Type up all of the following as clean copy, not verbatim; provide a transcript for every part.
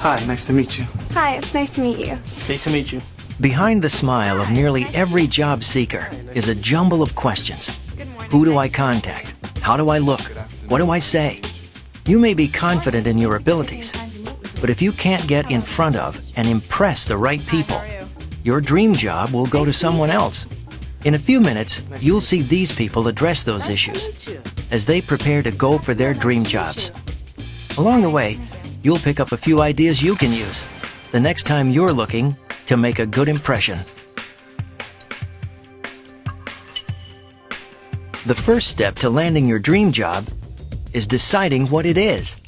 Hi, nice to meet you. Hi, it's nice to meet you. Nice to meet you. Behind the smile of nearly every job seeker is a jumble of questions. Who do I contact? How do I look? What do I say? You may be confident in your abilities, but if you can't get in front of and impress the right people, your dream job will go to someone else. In a few minutes, you'll see these people address those issues as they prepare to go for their dream jobs. Along the way, you'll pick up a few ideas you can use the next time you're looking to make a good impression. The first step to landing your dream job is deciding what it is.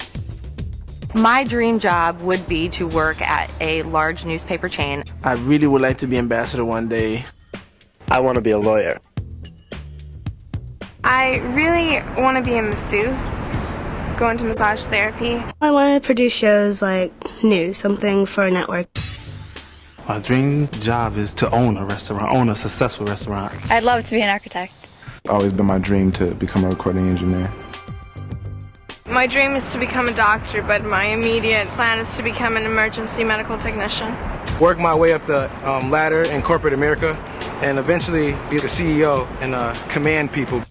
My dream job would be to work at a large newspaper chain. I really would like to be ambassador one day. I want to be a lawyer. I really want to be a masseuse, go into massage therapy. I want to produce shows like news, something for a network. My dream job is to own a restaurant, own a successful restaurant. I'd love to be an architect. It's always been my dream to become a recording engineer. My dream is to become a doctor, but my immediate plan is to become an emergency medical technician. Work my way up the ladder in corporate America and eventually be the CEO and command people.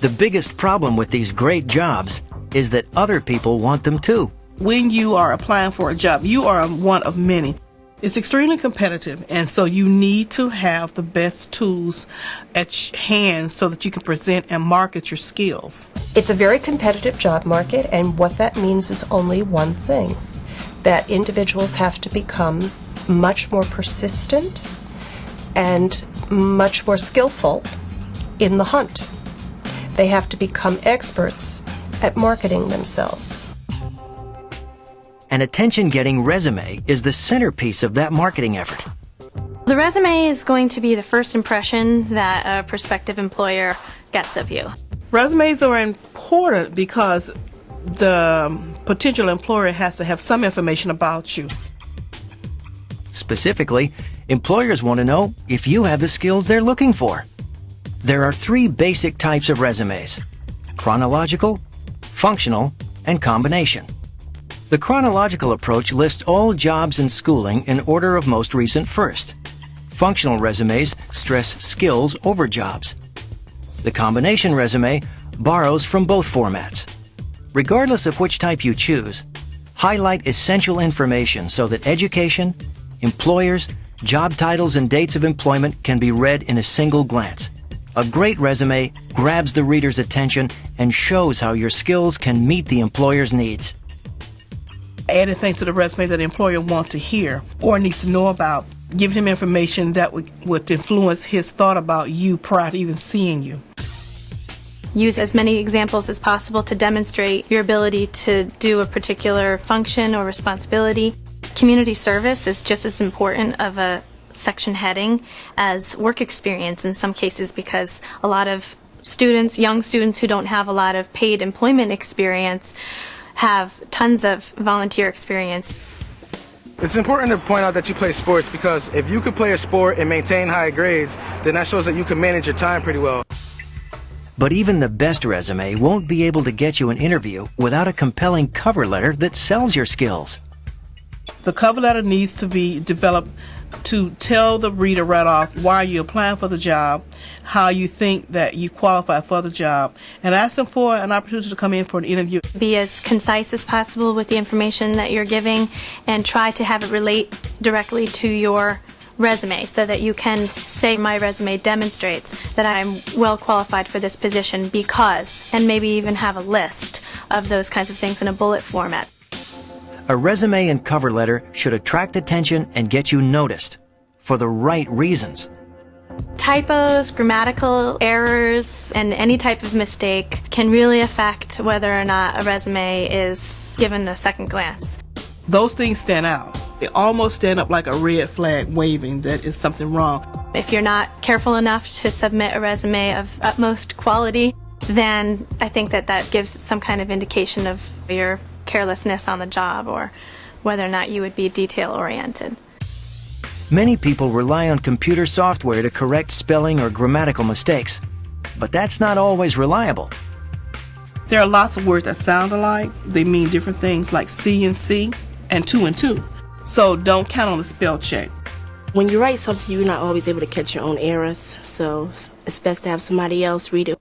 The biggest problem with these great jobs is that other people want them too. When you are applying for a job, you are one of many. It's extremely competitive, and so you need to have the best tools at hand so that you can present and market your skills. It's a very competitive job market, and what that means is only one thing, that individuals have to become much more persistent and much more skillful in the hunt. They have to become experts at marketing themselves. An attention-getting resume is the centerpiece of that marketing effort. The resume is going to be the first impression that a prospective employer gets of you. Resumes are important because the potential employer has to have some information about you. Specifically, employers want to know if you have the skills they're looking for. There are 3 basic types of resumes: chronological, functional, and combination. The chronological approach lists all jobs and schooling in order of most recent first. Functional resumes stress skills over jobs. The combination resume borrows from both formats. Regardless of which type you choose, highlight essential information so that education, employers, job titles, and dates of employment can be read in a single glance. A great resume grabs the reader's attention and shows how your skills can meet the employer's needs. Adding things to the resume that the employer wants to hear or needs to know about, giving him information that would influence his thought about you prior to even seeing you. Use as many examples as possible to demonstrate your ability to do a particular function or responsibility. Community service is just as important of a section heading as work experience in some cases, because a lot of students, young students who don't have a lot of paid employment experience, have tons of volunteer experience. It's important to point out that you play sports, because if you could play a sport and maintain high grades, then that shows that you can manage your time pretty well. But even the best resume won't be able to get you an interview without a compelling cover letter that sells your skills. The cover letter needs to be developed to tell the reader right off why you're applying for the job, how you think that you qualify for the job, and ask them for an opportunity to come in for an interview. Be as concise as possible with the information that you're giving and try to have it relate directly to your resume so that you can say, my resume demonstrates that I'm well qualified for this position because, and maybe even have a list of those kinds of things in a bullet format. A resume and cover letter should attract attention and get you noticed for the right reasons. Typos, grammatical errors, and any type of mistake can really affect whether or not a resume is given a second glance. Those things stand out. They almost stand up like a red flag waving that is something wrong. If you're not careful enough to submit a resume of utmost quality, then I think that gives some kind of indication of your carelessness on the job or whether or not you would be detail-oriented. Many people rely on computer software to correct spelling or grammatical mistakes, but that's not always reliable. There are lots of words that sound alike. They mean different things, like CNC and 2 and 2. So don't count on the spell check. When you write something, you're not always able to catch your own errors, so it's best to have somebody else read it.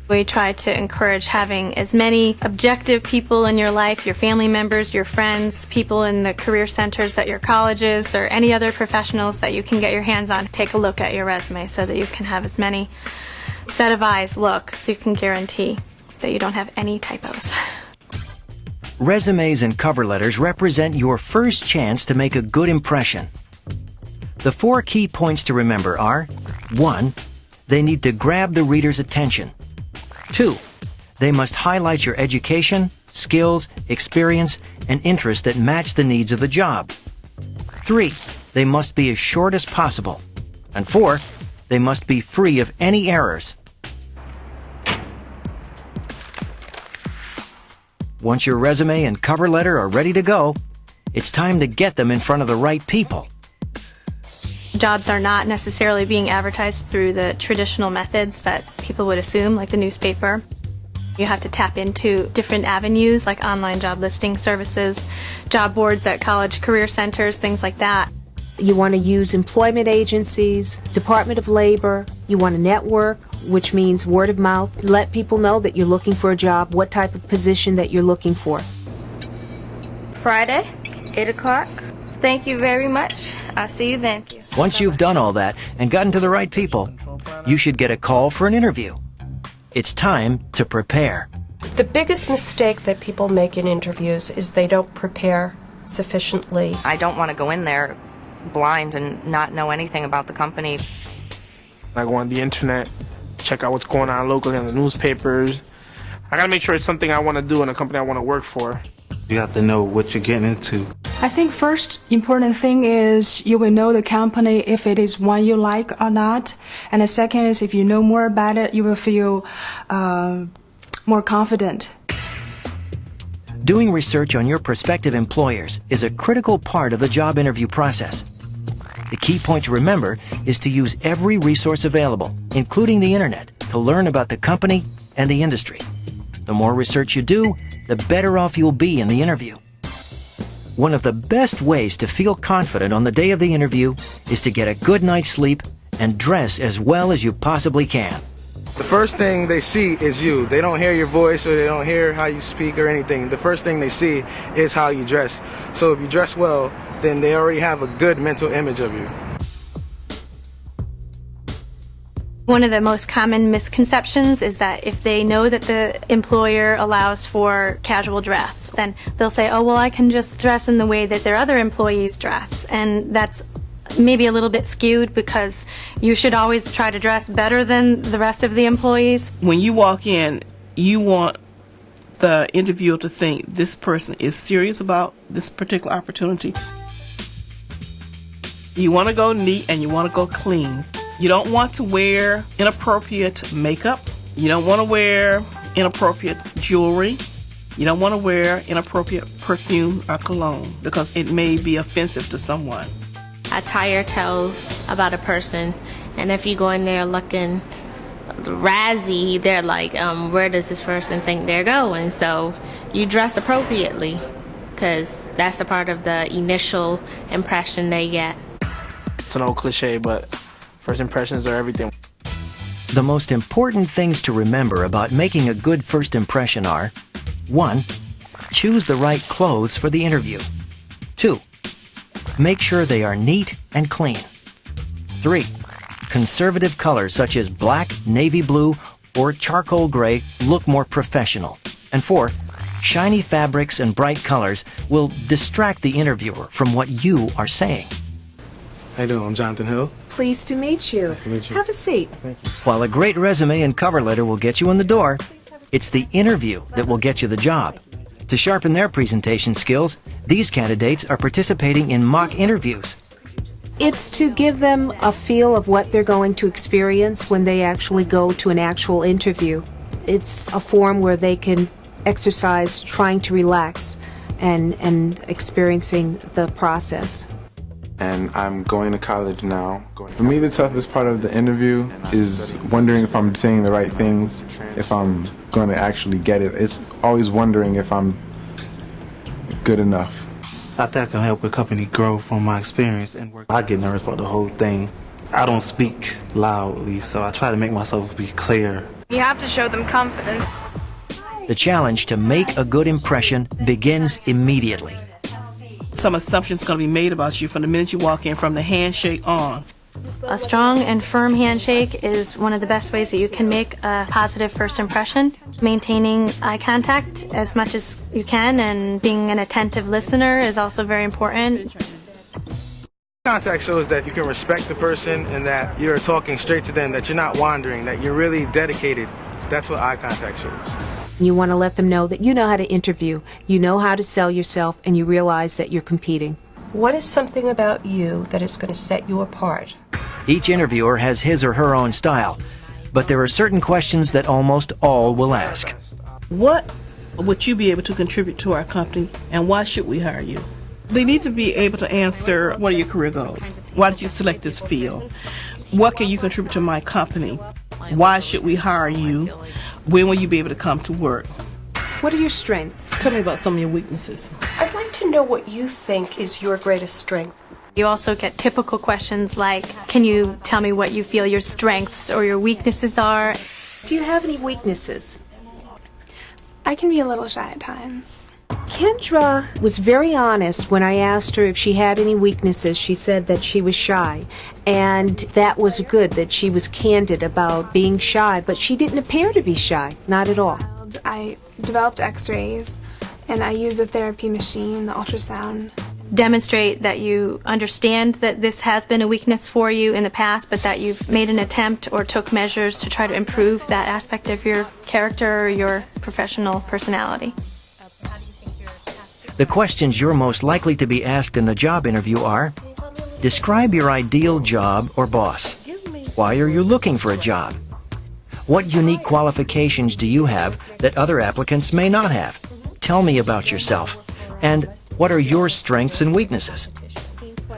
We try to encourage having as many objective people in your life, your family members, your friends, people in the career centers at your colleges, or any other professionals that you can get your hands on. Take a look at your resume so that you can have as many set of eyes look, so you can guarantee that you don't have any typos. Resumes and cover letters represent your first chance to make a good impression. The 4 key points to remember are: 1. They need to grab the reader's attention. 2. They must highlight your education, skills, experience, and interests that match the needs of the job. 3. They must be as short as possible. And 4. They must be free of any errors. Once your resume and cover letter are ready to go, it's time to get them in front of the right people. Jobs are not necessarily being advertised through the traditional methods that people would assume, like the newspaper. You have to tap into different avenues like online job listing services, job boards at college career centers, things like that. You want to use employment agencies, Department of Labor. You want to network, which means word of mouth. Let people know that you're looking for a job, what type of position that you're looking for. Friday, 8 o'clock. Thank you very much. I'll see you then. Once you've done all that and gotten to the right people, you should get a call for an interview. It's time to prepare. The biggest mistake that people make in interviews is they don't prepare sufficiently. I don't want to go in there blind and not know anything about the company. I go on the internet, check out what's going on locally in the newspapers. I gotta make sure it's something I want to do and a company I want to work for. You have to know what you're getting into. I think first important thing is you will know the company if it is one you like or not. And the second is if you know more about it, you will feel more confident. Doing research on your prospective employers is a critical part of the job interview process. The key point to remember is to use every resource available, including the internet, to learn about the company and the industry. The more research you do, the better off you'll be in the interview. One of the best ways to feel confident on the day of the interview is to get a good night's sleep and dress as well as you possibly can. The first thing they see is you. They don't hear your voice or they don't hear how you speak or anything. The first thing they see is how you dress. So if you dress well, then they already have a good mental image of you. One of the most common misconceptions is that if they know that the employer allows for casual dress, then they'll say, oh, well, I can just dress in the way that their other employees dress. And that's maybe a little bit skewed because you should always try to dress better than the rest of the employees. When you walk in, you want the interviewer to think this person is serious about this particular opportunity. You want to go neat and you want to go clean. You don't want to wear inappropriate makeup. You don't want to wear inappropriate jewelry. You don't want to wear inappropriate perfume or cologne because it may be offensive to someone. Attire tells about a person, and if you go in there looking razzy, they're like, where does this person think they're going? So you dress appropriately because that's a part of the initial impression they get. It's an old cliche, but first impressions are everything. The most important things to remember about making a good first impression are: 1. Choose the right clothes for the interview. 2. Make sure they are neat and clean. 3. Conservative colors such as black, navy blue, or charcoal gray look more professional. And 4. Shiny fabrics and bright colors will distract the interviewer from what you are saying. How you doing? I'm Jonathan Hill. Pleased to meet you. Nice to meet you. Have a seat. Thank you. While a great resume and cover letter will get you in the door, it's the interview that will get you the job. To sharpen their presentation skills, these candidates are participating in mock interviews. It's to give them a feel of what they're going to experience when they actually go to an actual interview. It's a forum where they can exercise trying to relax and experiencing the process. And I'm going to college now. For me, the toughest part of the interview is wondering if I'm saying the right things, if I'm going to actually get it. It's always wondering if I'm good enough. I think I can help a company grow from my experience and work. I get nervous about the whole thing. I don't speak loudly, so I try to make myself be clear. You have to show them confidence. The challenge to make a good impression begins immediately. Some assumptions going to be made about you from the minute you walk in, from the handshake on. A strong and firm handshake is one of the best ways that you can make a positive first impression. Maintaining eye contact as much as you can and being an attentive listener is also very important. Contact shows that you can respect the person and that you're talking straight to them, that you're not wandering, that you're really dedicated. That's what eye contact shows. You want to let them know that you know how to interview, you know how to sell yourself, and you realize that you're competing. What is something about you that is going to set you apart? Each interviewer has his or her own style, but there are certain questions that almost all will ask. What would you be able to contribute to our company, and why should we hire you? They need to be able to answer, what are your career goals? Why did you select this field? What can you contribute to my company? Why should we hire you? When will you be able to come to work? What are your strengths? Tell me about some of your weaknesses. I'd like to know what you think is your greatest strength. You also get typical questions like, can you tell me what you feel your strengths or your weaknesses are? Do you have any weaknesses? I can be a little shy at times. Kendra was very honest when I asked her if she had any weaknesses. She said that she was shy, and that was good, that she was candid about being shy, but she didn't appear to be shy, not at all. I developed x-rays, and I use the therapy machine, the ultrasound. Demonstrate that you understand that this has been a weakness for you in the past, but that you've made an attempt or took measures to try to improve that aspect of your character or your professional personality. The questions you're most likely to be asked in a job interview are, describe your ideal job or boss. Why are you looking for a job? What unique qualifications do you have that other applicants may not have? Tell me about yourself. And what are your strengths and weaknesses?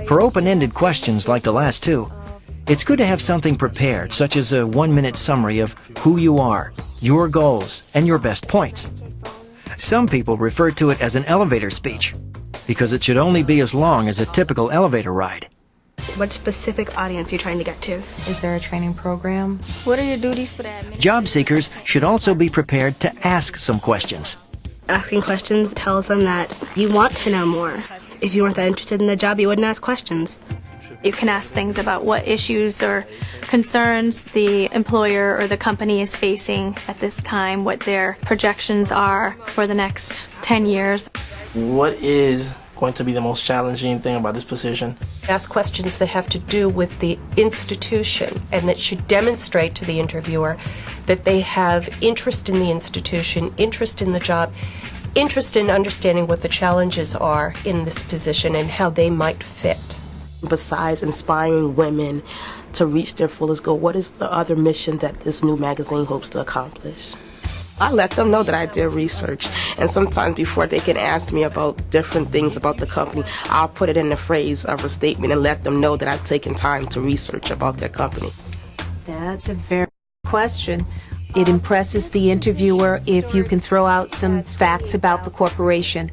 For open-ended questions like the last two, it's good to have something prepared, such as a 1-minute summary of who you are, your goals, and your best points. Some people refer to it as an elevator speech, because it should only be as long as a typical elevator ride. What specific audience are you trying to get to? Is there a training program? What are your duties for that? Job seekers should also be prepared to ask some questions. Asking questions tells them that you want to know more. If you weren't that interested in the job, you wouldn't ask questions. You can ask things about what issues or concerns the employer or the company is facing at this time, what their projections are for the next 10 years. What is going to be the most challenging thing about this position? Ask questions that have to do with the institution and that should demonstrate to the interviewer that they have interest in the institution, interest in the job, interest in understanding what the challenges are in this position and how they might fit. Besides inspiring women to reach their fullest goal, what is the other mission that this new magazine hopes to accomplish? I let them know that I did research, and sometimes before they can ask me about different things about the company, I'll put it in the phrase of a statement and let them know that I've taken time to research about their company. That's a very good question. It impresses the interviewer if you can throw out some facts about the corporation.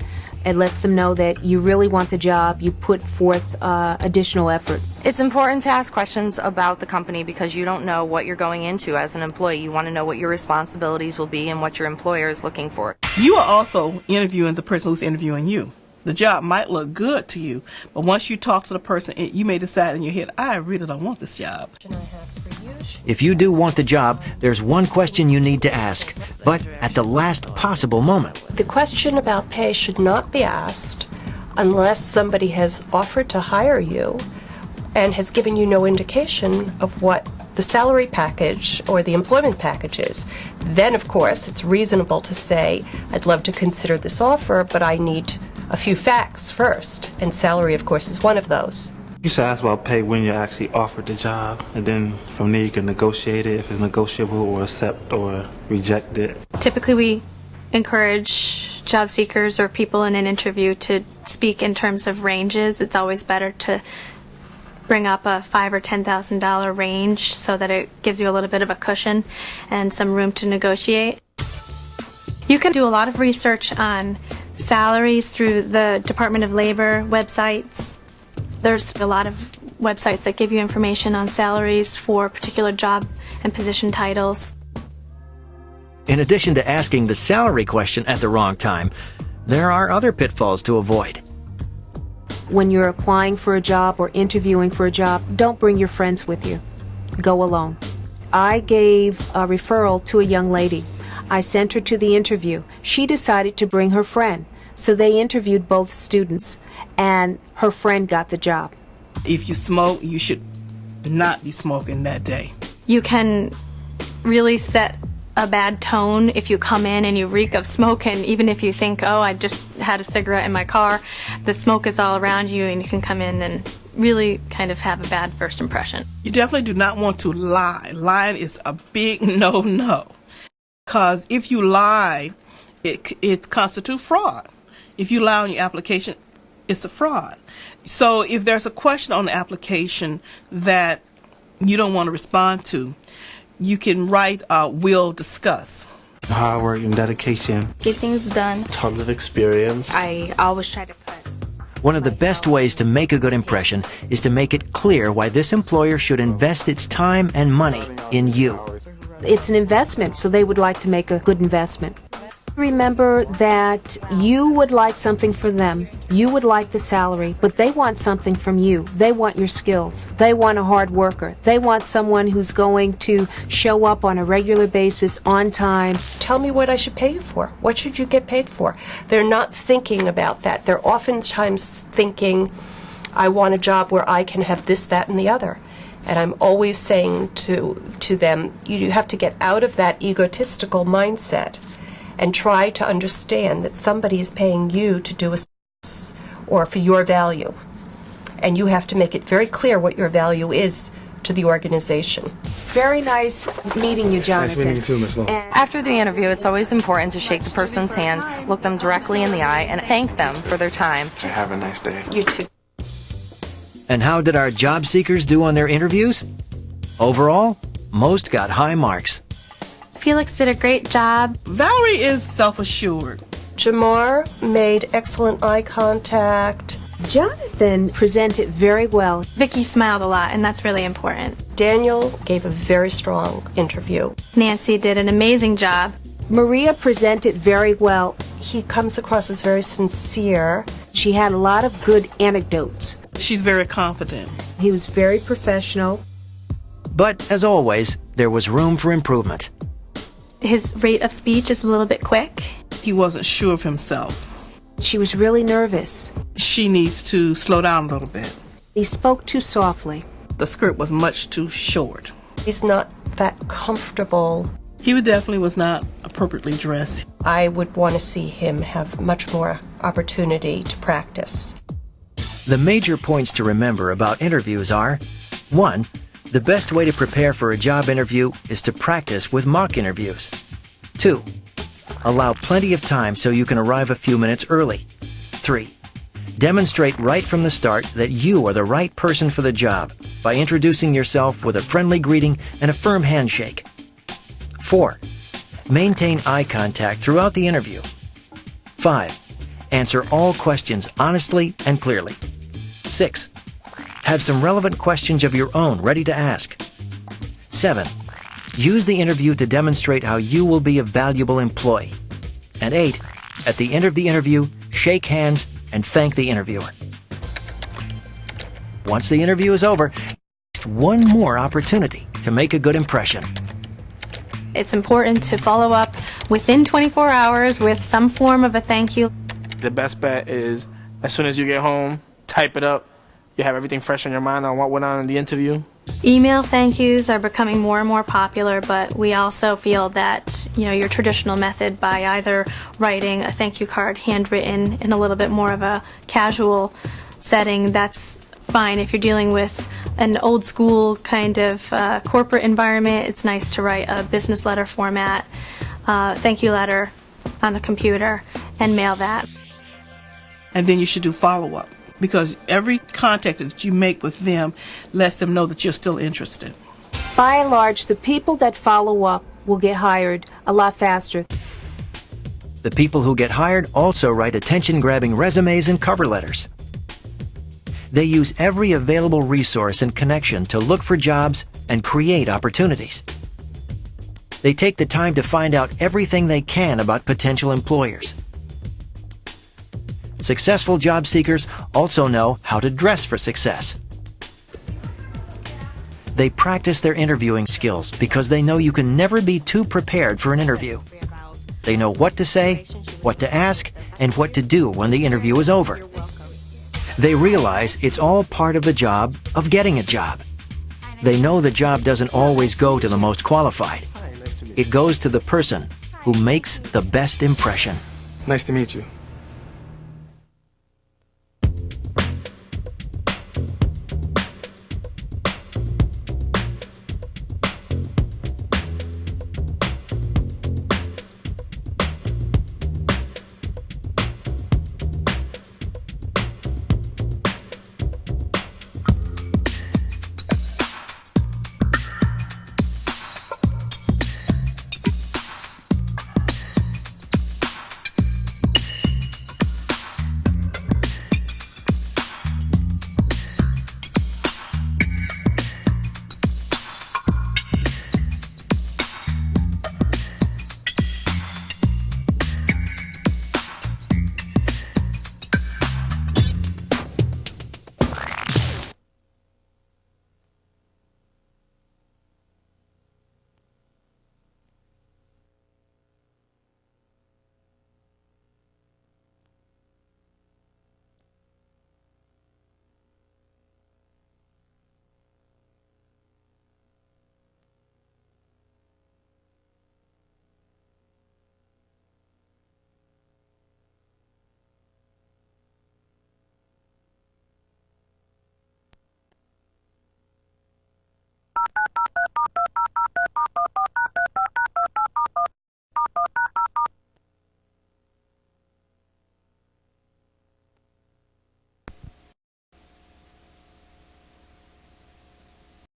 It lets them know that you really want the job, you put forth additional effort. It's important to ask questions about the company because you don't know what you're going into as an employee. You want to know what your responsibilities will be and what your employer is looking for. You are also interviewing the person who's interviewing you. The job might look good to you, but once you talk to the person, you may decide in your head, I really don't want this job. If you do want the job, there's one question you need to ask, but at the last possible moment. The question about pay should not be asked unless somebody has offered to hire you and has given you no indication of what the salary package or the employment package is. Then, of course, it's reasonable to say, I'd love to consider this offer, but I need a few facts first, and salary, of course, is one of those. You should ask about pay when you're actually offered the job, and then from there you can negotiate it if it's negotiable, or accept or reject it. Typically, we encourage job seekers or people in an interview to speak in terms of ranges. It's always better to bring up a $5,000 or $10,000 range so that it gives you a little bit of a cushion and some room to negotiate. You can do a lot of research on salaries through the Department of Labor websites. There's a lot of websites that give you information on salaries for particular job and position titles. In addition to asking the salary question at the wrong time, there are other pitfalls to avoid. When you're applying for a job or interviewing for a job, don't bring your friends with you. Go alone. I gave a referral to a young lady. I sent her to the interview. She decided to bring her friend. So they interviewed both students, and her friend got the job. If you smoke, you should not be smoking that day. You can really set a bad tone if you come in and you reek of smoke, and even if you think, oh, I just had a cigarette in my car, the smoke is all around you and you can come in and really kind of have a bad first impression. You definitely do not want to lie. Lying is a big no-no. Because if you lie, it constitutes fraud. If you lie on your application, it's a fraud. So if there's a question on the application that you don't want to respond to, you can write "will discuss." Hard work and dedication. Get things done. Tons of experience. I always try to put One of the best ways to make a good impression is to make it clear why this employer should invest its time and money in you. It's an investment, so they would like to make a good investment. Remember that you would like something for them. You would like the salary, but they want something from you. They want your skills. They want a hard worker. They want someone who's going to show up on a regular basis, on time. Tell me what I should pay you for. What should you get paid for? They're not thinking about that. They're oftentimes thinking, I want a job where I can have this, that, and the other. And I'm always saying to them, you have to get out of that egotistical mindset and try to understand that somebody is paying you to do a service or for your value. And you have to make it very clear what your value is to the organization. Very nice meeting you, Jonathan. Nice meeting you too, Ms. Long. After the interview, it's always important to shake the person's hand, look them directly in the eye, and thank them for their time. Have a nice day. You too. And how did our job seekers do on their interviews? Overall, most got high marks. Felix did a great job. Valerie is self-assured. Jamar made excellent eye contact. Jonathan presented very well. Vicky smiled a lot, and that's really important. Daniel gave a very strong interview. Nancy did an amazing job. Maria presented very well. He comes across as very sincere. She had a lot of good anecdotes. She's very confident. He was very professional. But, as always, there was room for improvement. His rate of speech is a little bit quick. He wasn't sure of himself. She was really nervous. She needs to slow down a little bit. He spoke too softly. The skirt was much too short. He's not that comfortable. He definitely was not appropriately dressed. I would want to see him have much more opportunity to practice. The major points to remember about interviews are: 1. The best way to prepare for a job interview is to practice with mock interviews. 2. Allow plenty of time so you can arrive a few minutes early. 3. Demonstrate right from the start that you are the right person for the job by introducing yourself with a friendly greeting and a firm handshake. 4. Maintain eye contact throughout the interview. 5. Answer all questions honestly and clearly. 6. Have some relevant questions of your own ready to ask. 7. Use the interview to demonstrate how you will be a valuable employee. And 8. At the end of the interview, shake hands and thank the interviewer. Once the interview is over, just one more opportunity to make a good impression. It's important to follow up within 24 hours with some form of a thank you. The best bet is as soon as you get home, type it up. You have everything fresh in your mind on what went on in the interview. Email thank yous are becoming more and more popular, but we also feel that, your traditional method by either writing a thank you card handwritten in a little bit more of a casual setting, that's fine. If you're dealing with an old school kind of corporate environment, it's nice to write a business letter format, thank you letter on the computer, and mail that. And then you should do follow-up, because every contact that you make with them lets them know that you're still interested. By and large, the people that follow up will get hired a lot faster. The people who get hired also write attention-grabbing resumes and cover letters. They use every available resource and connection to look for jobs and create opportunities. They take the time to find out everything they can about potential employers. Successful job seekers also know how to dress for success. They practice their interviewing skills because they know you can never be too prepared for an interview. They know what to say, what to ask, and what to do when the interview is over. They realize it's all part of the job of getting a job. They know the job doesn't always go to the most qualified. It goes to the person who makes the best impression. Nice to meet you.